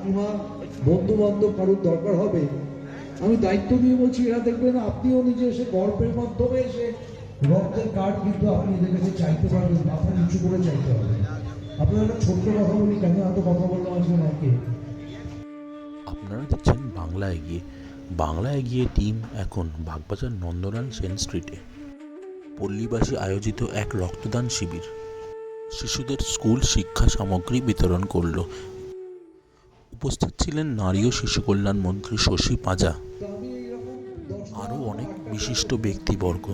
কাকিমা, বন্ধু বান্ধব কারোর দরকার হবে, আমি দায়িত্ব দিয়ে বলছি, এরা দেখবেন আপনিও নিজে এসে গল্পের মাধ্যমে এসে রক্তের কার্ড কিন্তু আপনি এদের কাছে চাইতে পারবেন, মাথা নিচু করে চাইতে হবে। আপনারা একটা ছোট্ট কথা বলি, কেন এত কথা বললাম আজকে নাকি? আপনারা দেখছেন বাংলা এগিয়ে। বাংলা এগিয়ে টিম এখন বাগবাজার নন্দলাল সেন স্ট্রিটে পল্লীবাসী আয়োজিত এক রক্তদান শিবির শিশুদের স্কুল শিক্ষা সামগ্রী বিতরণ করল। উপস্থিত ছিলেন নারী ও শিশু কল্যাণ মন্ত্রী শশী পাঁজা, আরও অনেক বিশিষ্ট ব্যক্তিবর্গ।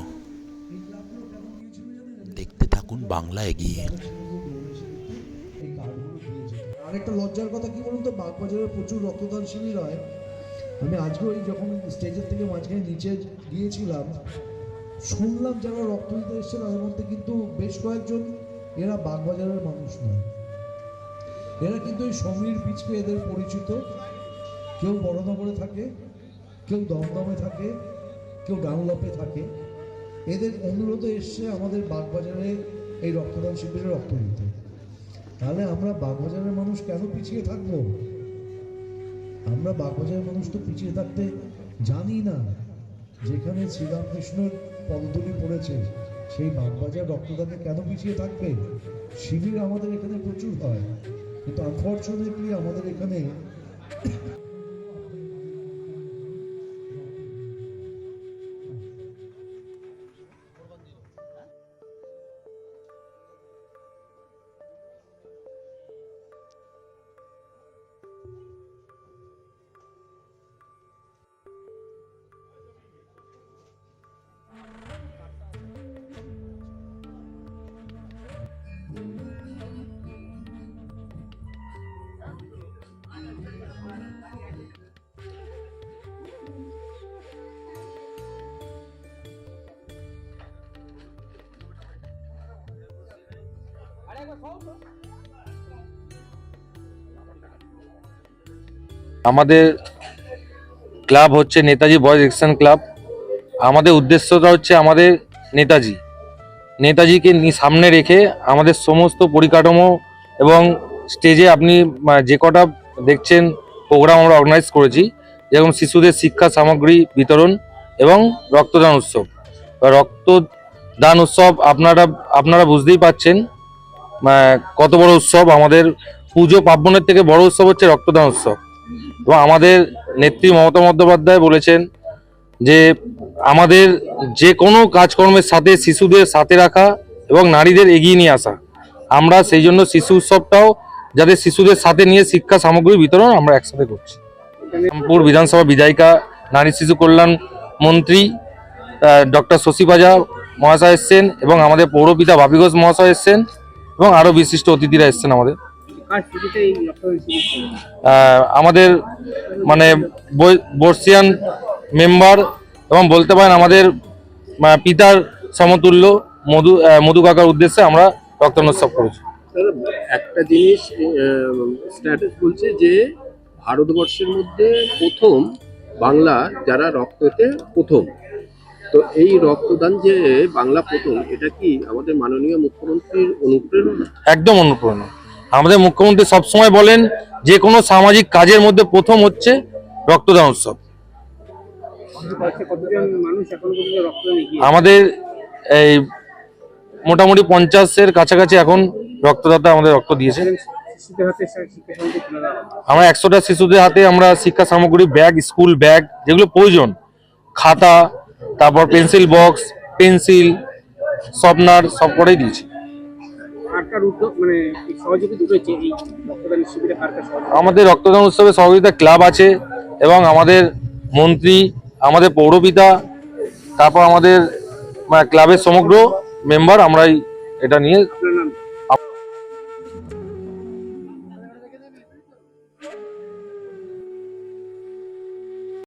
দেখতে থাকুন বাংলা এগিয়ে। আরেকটা লজ্জার কথা কি বলুন তো, বাগবাজারে প্রচুর রক্তদান শিবির হয়। আমি আজকে ওই যখন স্টেজের থেকে মাঝখানে নিচে গিয়েছিলাম, শুনলাম যারা রক্ত দিতে এসছে তাদের মধ্যে কিন্তু বেশ কয়েকজন এরা বাগবাজারের মানুষ নয়। এরা কিন্তু এই সমীর বীজকে এদের পরিচিত। কেউ বড়নগরে থাকে, কেউ দমদমে থাকে, কেউ ডানলপে থাকে। এদের অনুরোধে এসছে আমাদের বাগবাজারে এই রক্তদান শিবিরে রক্ত দিতে। তাহলে আমরা বাগবাজারের মানুষ কেন পিছিয়ে থাকবো? আমরা বাগবাজারের মানুষ তো পিছিয়ে থাকতে জানি না। যেখানে শ্রীরামকৃষ্ণের পদধূলি পড়েছে সেই বাগবাজার রক্তদানে কেন পিছিয়ে থাকবে? শিবির আমাদের এখানে প্রচুর হয়, কিন্তু আনফর্চুনেটলি আমাদের এখানে আমাদের ক্লাব হচ্ছে নেতাজি বয়েজ অ্যাকশন ক্লাব। আমাদের উদ্দেশ্যটা হচ্ছে আমাদের নেতাজিকে সামনে রেখে আমাদের সমস্ত পরিকাঠামো এবং স্টেজে আপনি যে কটা দেখছেন প্রোগ্রাম আমরা অর্গানাইজ করেছি, যেরকম শিশুদের শিক্ষা সামগ্রী বিতরণ এবং রক্তদান উৎসব। রক্তদান উৎসব আপনারা বুঝতেই পাচ্ছেন কত বড় উৎসব। আমাদের পুজো পার্বণের থেকে বড় উৎসব হচ্ছে রক্তদান উৎসব। এবং আমাদের নেত্রী মমতা বন্দ্যোপাধ্যায় বলেছেন যে আমাদের যে কোনো কাজকর্মের সাথে শিশুদের সাথে রাখা এবং নারীদের এগিয়ে নিয়ে আসা। আমরা সেই জন্য শিশু উৎসবটাও যাতে শিশুদের সাথে নিয়ে শিক্ষা সামগ্রী বিতরণ আমরা একসাথে করছি। রামপুর বিধানসভা বিধায়িকা, নারী শিশু কল্যাণ মন্ত্রী ডক্টর শশী পাঁজা মহাশয় এসছেন এবং আমাদের পৌরপিতা বাপি ঘোষ মহাশয় এসছেন এবং আরও বিশিষ্ট অতিথিরা এসছেন। আমাদের মানে বর্ষিয়ান মেম্বার এবং বলতে পারেন আমাদের পিতার সমতুল্য মধু কাকার উদ্দেশ্যে আমরা রক্তদান উৎসব করেছি। একটা জিনিস স্ট্যাটাস বলছে যে ভারতবর্ষের মধ্যে প্রথম বাংলা যারা রক্ততে প্রথম, তো এই রক্তদান যে বাংলা প্রথম, এটা কি আমাদের মাননীয় মুখ্যমন্ত্রীর অনুপ্রেরণা? একদম অনুপ্রেরণা। আমাদের মুখ্যমন্ত্রী সবসময় বলেন যে কোনো সামাজিক কাজের মধ্যে প্রথম হচ্ছে রক্তদান উৎসব। আমাদের এই মোটামুটি 50-এর কাছাকাছি এখন রক্তদাতা আমাদের রক্ত দিয়েছে। আমরা 100টা শিশুদের হাতে আমরা শিক্ষা সামগ্রী, ব্যাগ, স্কুল ব্যাগ যেগুলো প্রয়োজন, খাতা, তারপর পেন্সিল বক্স, পেন্সিল, শর্পনার সব করেই দিয়েছি। আমাদের রক্তদান উৎসবে সহযোগিতা ক্লাব আছে এবং আমাদের মন্ত্রী, আমাদের পৌরপিতা, তারপর আমাদের ক্লাবের সমগ্র মেম্বার, আমরাই এটা নিয়ে